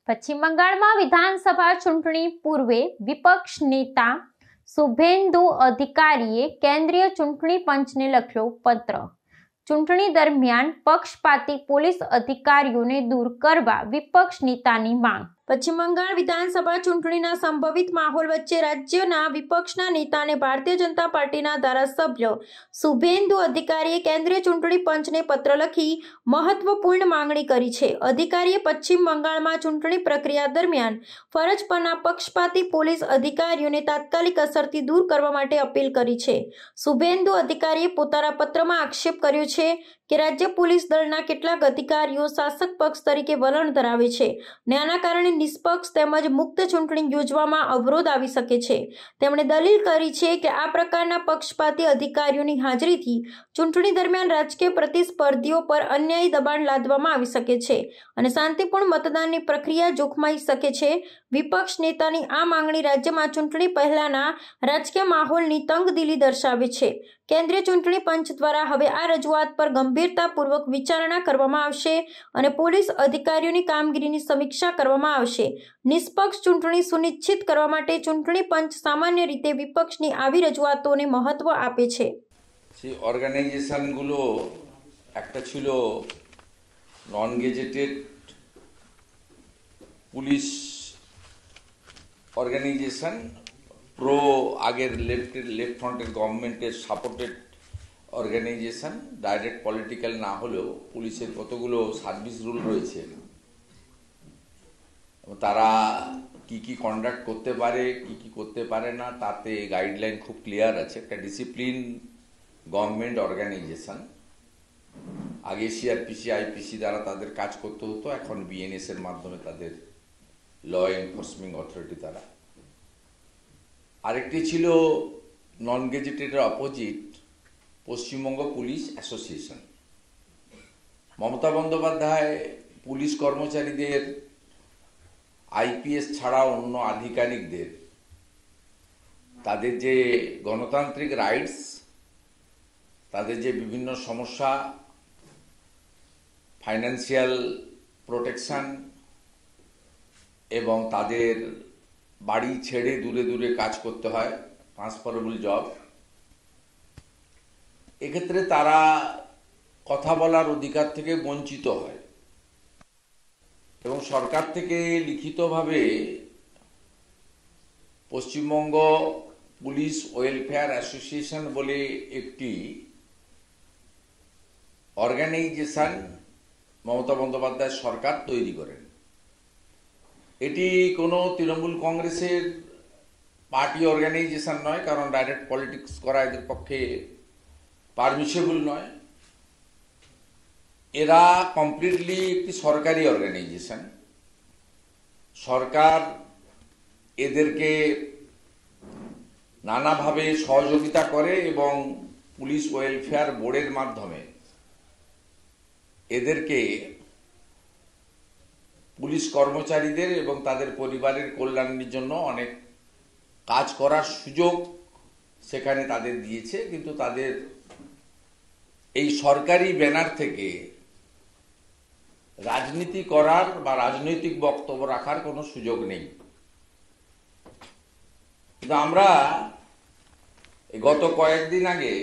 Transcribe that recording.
પશ્ચિમ બંગાળમાં વિધાનસભા ચૂંટણી પૂર્વે વિપક્ષ નેતા શુભેન્દુ અધિકારીએ કેન્દ્રીય ચૂંટણી પંચને લખ્યો પત્ર. ચૂંટણી દરમિયાન પક્ષપાતી પોલીસ અધિકારીઓને દૂર કરવા વિપક્ષ નેતાની માંગ. પશ્ચિમ બંગાળ વિધાનસભા ચૂંટણીના સંભવિત માહોલ વચ્ચે રાજ્યના વિપક્ષના નેતાને ભારતીય જનતા પાર્ટીના ધારાસભ્ય શુભેન્દુ અધિકારીએ કેન્દ્રીય ચૂંટણી પંચને પત્ર લખી મહત્વપૂર્ણ માંગણી કરી છે. અધિકારીએ પશ્ચિમ બંગાળમાં ચૂંટણી પ્રક્રિયા દરમિયાન ફરજ પરના પક્ષપાતી પોલીસ અધિકારીઓને તાત્કાલિક અસરથી દૂર કરવા માટે અપીલ કરી છે. શુભેન્દુ અધિકારીએ પોતાના પત્રમાં આક્ષેપ કર્યો છે કે રાજ્ય પોલીસ દળના કેટલાક અધિકારીઓ શાસક પક્ષ તરીકે વલણ ધરાવે છે અને આના કારણે નિષ્પક્ષ તેમજ મુક્ત ચૂંટણી યોજવામાં અવરોધ આવી શકે છે. તેમણે દલીલ કરી છે કે આ પ્રકારના પક્ષપાતી અધિકારીઓની હાજરીથી ચૂંટણી દરમિયાન રાજકીય પ્રતિસ્પર્ધીઓ પર અન્યાયી દબાણ લાદવામાં આવી શકે છે અને શાંતિપૂર્ણ મતદાનની પ્રક્રિયા જોખમાઈ શકે છે. વિપક્ષ નેતાની આ માંગણી રાજ્યમાં ચૂંટણી પહેલાના રાજકીય માહોલની તંગદિલી દર્શાવે છે. કેન્દ્રીય ચૂંટણી પંચ દ્વારા હવે આ રજૂઆત પર ગંભીરતાપૂર્વક વિચારણા કરવામાં આવશે અને પોલીસ અધિકારીઓની કામગીરીની સમીક્ષા કરવામાં આવશે. નિષ્પક્ષ ચૂંટણી સુનિશ્ચિત કરવા માટે ચૂંટણી પંચ સામાન્ય રીતે વિપક્ષની આવી રજૂઆતોને મહત્વ આપે છે. সেই অর্গানাইজেশনগুলো একটা ছিল non gazetted police organisation, pro আগের লেফট ফ্রন্টের গভর্নমেন্টের সাপোর্টেড অর্গানাইজেশন, ডাইরেক্ট পলিটিক্যাল না হলেও পুলিশের কতগুলো সার্ভিস রুল রয়েছে, তারা কি কি কন্ডাক্ট করতে পারে কি কি করতে পারে না তাতে গাইডলাইন খুব ক্লিয়ার আছে. একটা ডিসিপ্লিন গভর্নমেন্ট অর্গানাইজেশন. আগে সিআরপিসি আইপিসি দ্বারা তাদের কাজ করতে হতো, এখন বিএনএস এর মাধ্যমে তাদের ল এনফোর্সমেন্ট অথরিটি দ্বারা. আরেকটি ছিল নন গেজেটেডের opposite Paschimbanga police association. Mamata Bandyopadhyay police কর্মচারীদের আইপিএস ছাড়া অন্য আধিকারিকদের তাদের যে গণতান্ত্রিক রাইটস, তাদের যে বিভিন্ন সমস্যা, ফাইন্যান্সিয়াল প্রোটেকশন এবং তাদের বাড়ি ছেড়ে দূরে দূরে কাজ করতে হয়, ট্রান্সফারেবল জব, এক্ষেত্রে তারা কথা বলার অধিকার থেকে বঞ্চিত হয় এবং সরকার থেকে লিখিতভাবে পশ্চিমবঙ্গ পুলিশ ওয়েলফেয়ার অ্যাসোসিয়েশন বলে একটি অর্গানাইজেশন মমতা বন্দ্যোপাধ্যায় সরকার তৈরি করেন. এটি কোনো তৃণমূল কংগ্রেসের পার্টি অর্গানাইজেশন নয়, কারণ ডাইরেক্ট পলিটিক্স করা এদের পক্ষে পারমিসেবল নয়. এরা কমপ্লিটলি একটি সরকারি অর্গানাইজেশন. সরকার এদেরকে নানাভাবে সহযোগিতা করে এবং পুলিশ ওয়েলফেয়ার বোর্ডের মাধ্যমে এদেরকে পুলিশ কর্মচারীদের এবং তাদের পরিবারের কল্যাণের জন্য অনেক কাজ করার সুযোগ সেখানে তাদের দিয়েছে. কিন্তু তাদের এই সরকারি ব্যানার থেকে রাজনীতি করার বা রাজনৈতিক বক্তব্য রাখার কোনো সুযোগ নেই. কিন্তু আমরা গত কয়েকদিন আগে